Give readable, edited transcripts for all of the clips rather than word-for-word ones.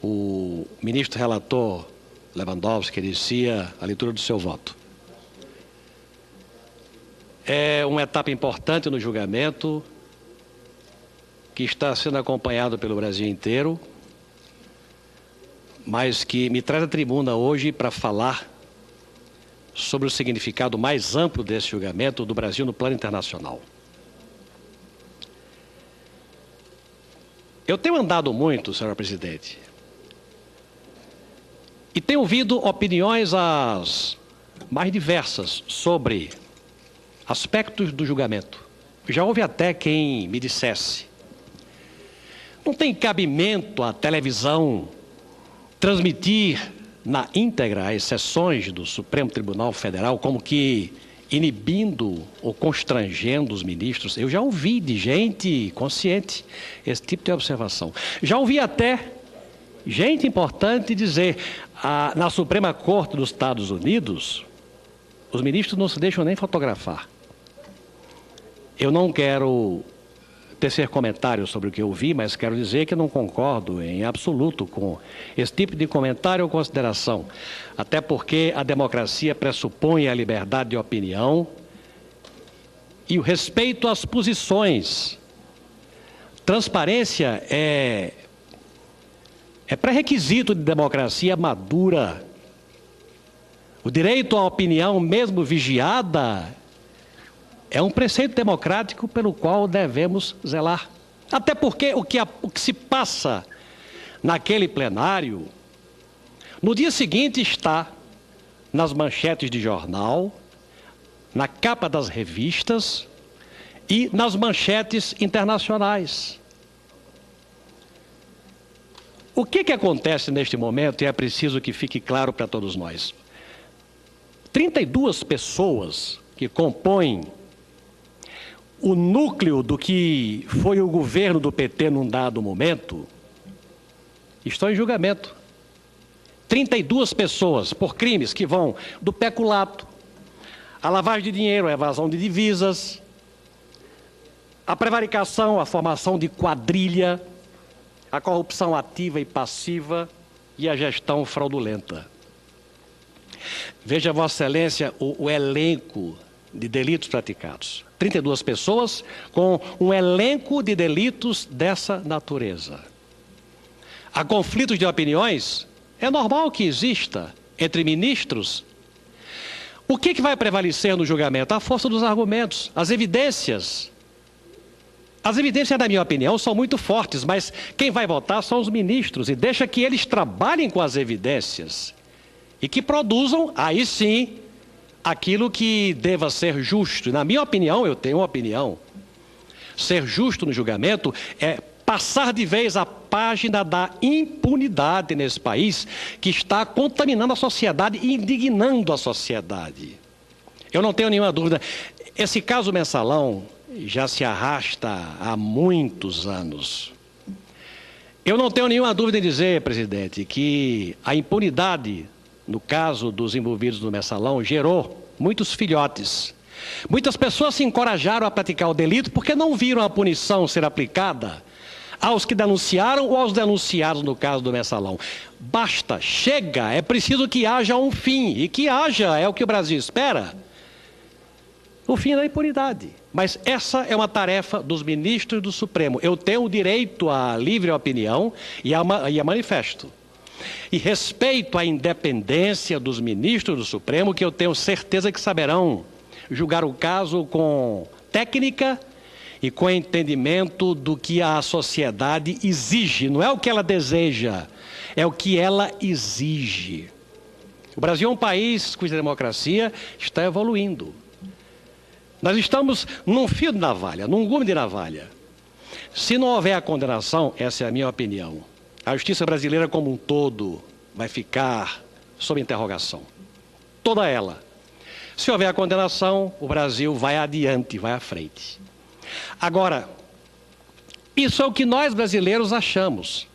o ministro relator Lewandowski inicia a leitura do seu voto. É uma etapa importante no julgamento que está sendo acompanhado pelo Brasil inteiro, mas que me traz à tribuna hoje para falar sobre o significado mais amplo desse julgamento do Brasil no plano internacional. Eu tenho andado muito, senhora presidente, e tenho ouvido opiniões as mais diversas sobre aspectos do julgamento. Já houve até quem me dissesse: não tem cabimento a televisão transmitir na íntegra as sessões do Supremo Tribunal Federal, como que inibindo ou constrangendo os ministros. Eu já ouvi de gente consciente esse tipo de observação. Já ouvi até gente importante dizer: na Suprema Corte dos Estados Unidos, os ministros não se deixam nem fotografar. Eu não quero tecer comentários sobre o que eu vi, mas quero dizer que não concordo em absoluto com esse tipo de comentário ou consideração. Até porque a democracia pressupõe a liberdade de opinião e o respeito às posições. Transparência é pré-requisito de democracia madura. O direito à opinião, mesmo vigiada, é um preceito democrático pelo qual devemos zelar. Até porque o que se passa naquele plenário, no dia seguinte está nas manchetes de jornal, na capa das revistas e nas manchetes internacionais. O que acontece neste momento, e é preciso que fique claro para todos nós: 32 pessoas que compõem o núcleo do que foi o governo do PT num dado momento estão em julgamento. 32 pessoas por crimes que vão do peculato, a lavagem de dinheiro, a evasão de divisas, a prevaricação, a formação de quadrilha, a corrupção ativa e passiva e a gestão fraudulenta. Veja, Vossa Excelência, o elenco de delitos praticados. 32 pessoas com um elenco de delitos dessa natureza. Há conflitos de opiniões? É normal que exista entre ministros. O que vai prevalecer no julgamento? A força dos argumentos, as evidências. As evidências, na minha opinião, são muito fortes, mas quem vai votar são os ministros, e deixa que eles trabalhem com as evidências e que produzam, aí sim, aquilo que deva ser justo. Na minha opinião, eu tenho uma opinião. Ser justo no julgamento é passar de vez a página da impunidade nesse país, que está contaminando a sociedade e indignando a sociedade. Eu não tenho nenhuma dúvida. Esse caso Mensalão já se arrasta há muitos anos. Eu não tenho nenhuma dúvida em dizer, presidente, que a impunidade, no caso dos envolvidos no Mensalão, gerou muitos filhotes. Muitas pessoas se encorajaram a praticar o delito porque não viram a punição ser aplicada aos que denunciaram ou aos denunciados no caso do Mensalão. Basta, chega, é preciso que haja um fim, e que haja, é o que o Brasil espera, o fim da impunidade. Mas essa é uma tarefa dos ministros do Supremo. Eu tenho o direito à livre opinião e a manifesto. E respeito à independência dos ministros do Supremo, que eu tenho certeza que saberão julgar o caso com técnica e com entendimento do que a sociedade exige. Não é o que ela deseja, é o que ela exige. O Brasil é um país cuja democracia está evoluindo. Nós estamos num fio de navalha, num gume de navalha. Se não houver a condenação, essa é a minha opinião, a justiça brasileira como um todo vai ficar sob interrogação. Toda ela. Se houver a condenação, o Brasil vai adiante, vai à frente. Agora, isso é o que nós brasileiros achamos.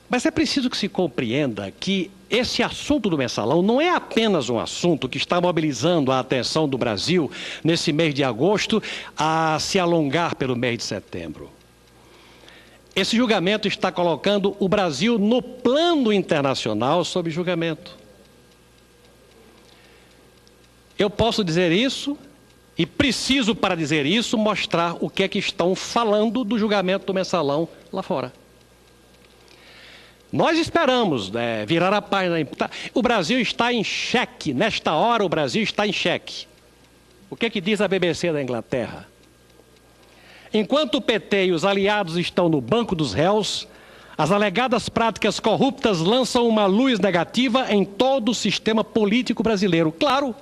Mas é preciso que se compreenda que esse assunto do Mensalão não é apenas um assunto que está mobilizando a atenção do Brasil nesse mês de agosto a se alongar pelo mês de setembro. Esse julgamento está colocando o Brasil no plano internacional sob julgamento. Eu posso dizer isso e preciso, para dizer isso, mostrar o que é que estão falando do julgamento do Mensalão lá fora. Nós esperamos virar a página. O Brasil está em xeque. Nesta hora, o Brasil está em xeque. O que é que diz a BBC da Inglaterra? Enquanto o PT e os aliados estão no banco dos réus, as alegadas práticas corruptas lançam uma luz negativa em todo o sistema político brasileiro. Claro,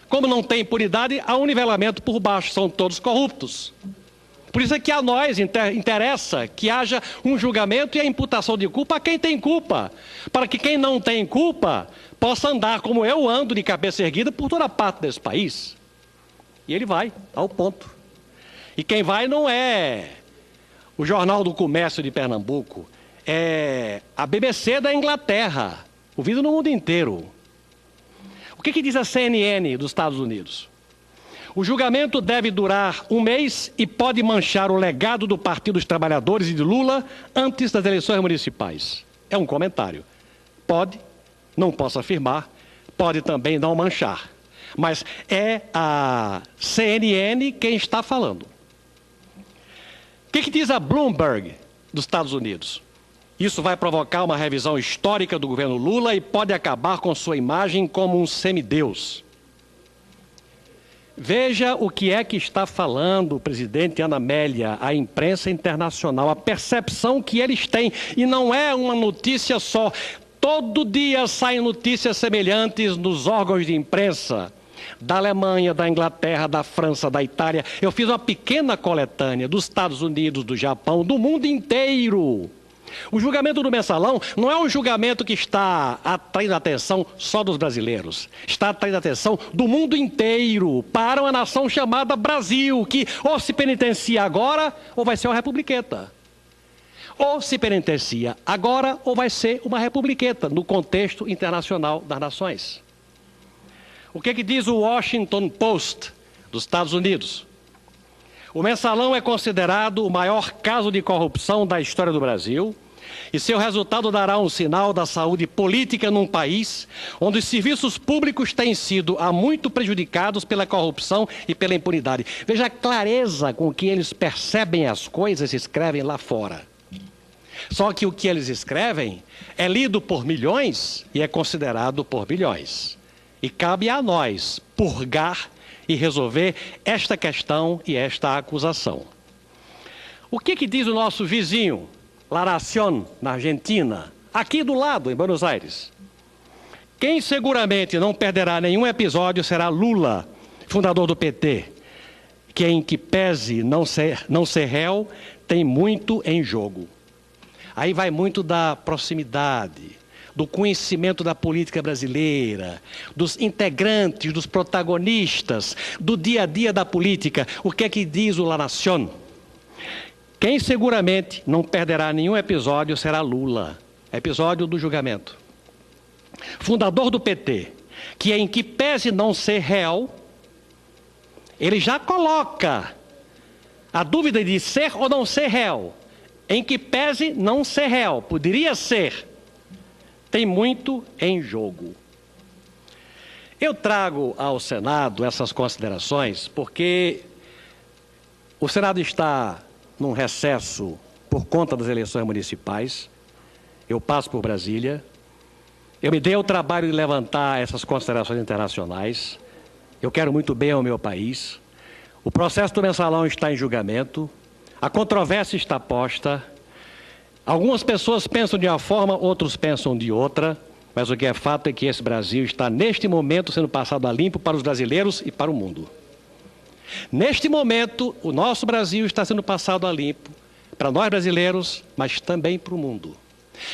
como não tem impunidade, há um nivelamento por baixo, são todos corruptos. Por isso é que a nós interessa que haja um julgamento e a imputação de culpa a quem tem culpa, para que quem não tem culpa possa andar como eu ando, de cabeça erguida, por toda parte desse país. E ele vai ao ponto. E quem vai não é o Jornal do Comércio de Pernambuco, é a BBC da Inglaterra, ouvido no mundo inteiro. O que diz a CNN dos Estados Unidos? O julgamento deve durar 1 mês e pode manchar o legado do Partido dos Trabalhadores e de Lula antes das eleições municipais. É um comentário. Pode, não posso afirmar, pode também não manchar. Mas é a CNN quem está falando. O que diz a Bloomberg dos Estados Unidos? Isso vai provocar uma revisão histórica do governo Lula e pode acabar com sua imagem como um semideus. Veja o que é que está falando o presidente Ana Amélia, a imprensa internacional, a percepção que eles têm. E não é uma notícia só. Todo dia saem notícias semelhantes nos órgãos de imprensa da Alemanha, da Inglaterra, da França, da Itália. Eu fiz uma pequena coletânea dos Estados Unidos, do Japão, do mundo inteiro. O julgamento do Mensalão não é um julgamento que está atraindo a atenção só dos brasileiros. Está atraindo a atenção do mundo inteiro para uma nação chamada Brasil, que ou se penitencia agora ou vai ser uma republiqueta. Ou se penitencia agora ou vai ser uma republiqueta no contexto internacional das nações. O que diz o Washington Post dos Estados Unidos? O Mensalão é considerado o maior caso de corrupção da história do Brasil e seu resultado dará um sinal da saúde política num país onde os serviços públicos têm sido há muito prejudicados pela corrupção e pela impunidade. Veja a clareza com que eles percebem as coisas e escrevem lá fora. Só que o que eles escrevem é lido por milhões e é considerado por bilhões. E cabe a nós purgar e resolver esta questão e esta acusação. O que diz o nosso vizinho, La Nación, na Argentina, aqui do lado, em Buenos Aires? Quem seguramente não perderá nenhum episódio será Lula, fundador do PT, que em que pese não ser réu, tem muito em jogo. Aí vai muito da proximidade, do conhecimento da política brasileira, dos integrantes, dos protagonistas, do dia a dia da política. O que é que diz o La Nación? Quem seguramente não perderá nenhum episódio será Lula, episódio do julgamento. Fundador do PT, que em que pese não ser réu, ele já coloca a dúvida de ser ou não ser réu. Em que pese não ser réu, poderia ser. Tem muito em jogo. Eu trago ao Senado essas considerações porque o Senado está num recesso por conta das eleições municipais. Eu passo por Brasília. Eu me dei o trabalho de levantar essas considerações internacionais. Eu quero muito bem ao meu país. O processo do Mensalão está em julgamento. A controvérsia está posta. Algumas pessoas pensam de uma forma, outros pensam de outra, mas o que é fato é que esse Brasil está, neste momento, sendo passado a limpo para os brasileiros e para o mundo. Neste momento, o nosso Brasil está sendo passado a limpo para nós brasileiros, mas também para o mundo.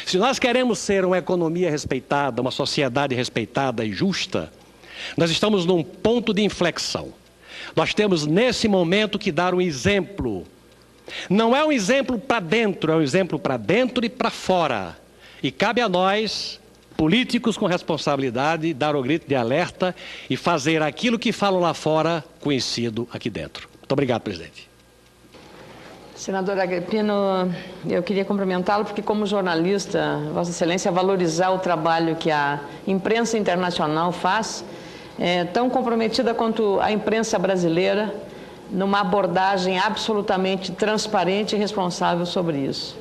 Se nós queremos ser uma economia respeitada, uma sociedade respeitada e justa, nós estamos num ponto de inflexão. Nós temos, nesse momento, que dar um exemplo. Não é um exemplo para dentro, é um exemplo para dentro e para fora. E cabe a nós, políticos com responsabilidade, dar o grito de alerta e fazer aquilo que falam lá fora conhecido aqui dentro. Muito obrigado, presidente. Senador Agrippino, eu queria cumprimentá-lo porque, como jornalista, Vossa Excelência, valorizar o trabalho que a imprensa internacional faz, tão comprometida quanto a imprensa brasileira, numa abordagem absolutamente transparente e responsável sobre isso.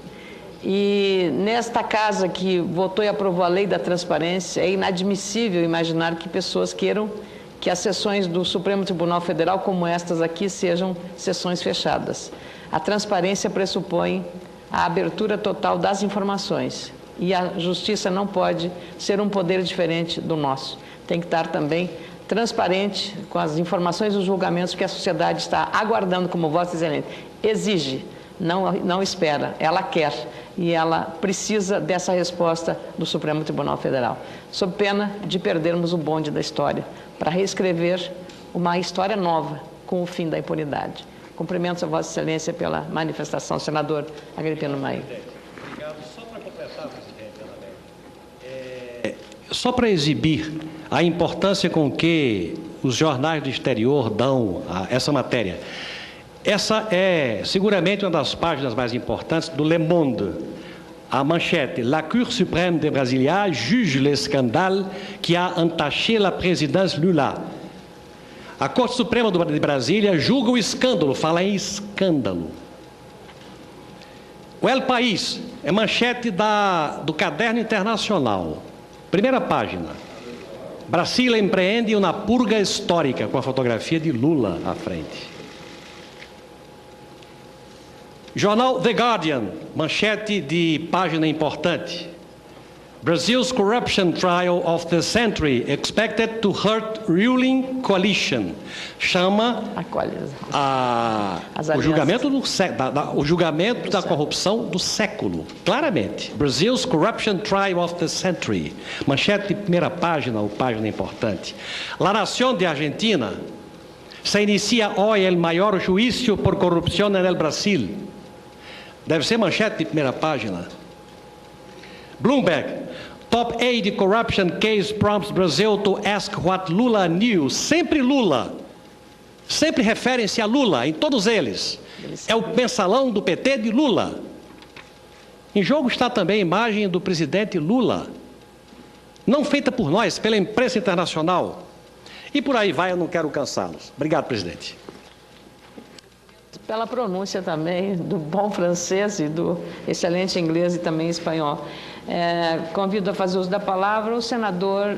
E nesta casa que votou e aprovou a lei da transparência, é inadmissível imaginar que pessoas queiram que as sessões do Supremo Tribunal Federal, como estas aqui, sejam sessões fechadas. A transparência pressupõe a abertura total das informações e a justiça não pode ser um poder diferente do nosso. Tem que estar também transparente com as informações e os julgamentos que a sociedade está aguardando, como Vossa Excelência exige, não espera, ela quer e ela precisa dessa resposta do Supremo Tribunal Federal, sob pena de perdermos o bonde da história, para reescrever uma história nova com o fim da impunidade. Cumprimentos a Vossa Excelência pela manifestação, senador Agrippino Maia. Obrigado. Só para completar, presidente, só para exibir a importância com que os jornais do exterior dão a essa matéria. Essa é seguramente uma das páginas mais importantes do Le Monde. A manchete: La Cour suprême de Brasilia juge le scandale qui a entaché la présidence Lula. A Corte Suprema de Brasília julga o escândalo, fala em escândalo. O El País é manchete do Caderno Internacional. Primeira página. Brasília empreende uma purga histórica, com a fotografia de Lula à frente. Jornal The Guardian, manchete de página importante. Brazil's corruption trial of the century expected to hurt ruling coalition. Chama o julgamento da corrupção do século. Claramente. Brazil's corruption trial of the century. Manchete de primeira página, ou página importante. La Nación de Argentina. Se inicia hoy el mayor juicio por corrupción en el Brasil. Deve ser manchete de primeira página. Bloomberg, top aid corruption case prompts Brazil to ask what Lula knew. Sempre Lula. Sempre referem-se a Lula, em todos eles. É o mensalão do PT de Lula. Em jogo está também a imagem do presidente Lula. Não feita por nós, pela imprensa internacional. E por aí vai, eu não quero cansá-los. Obrigado, presidente. Pela pronúncia também do bom francês e do excelente inglês e também espanhol. Convido a fazer uso da palavra o senador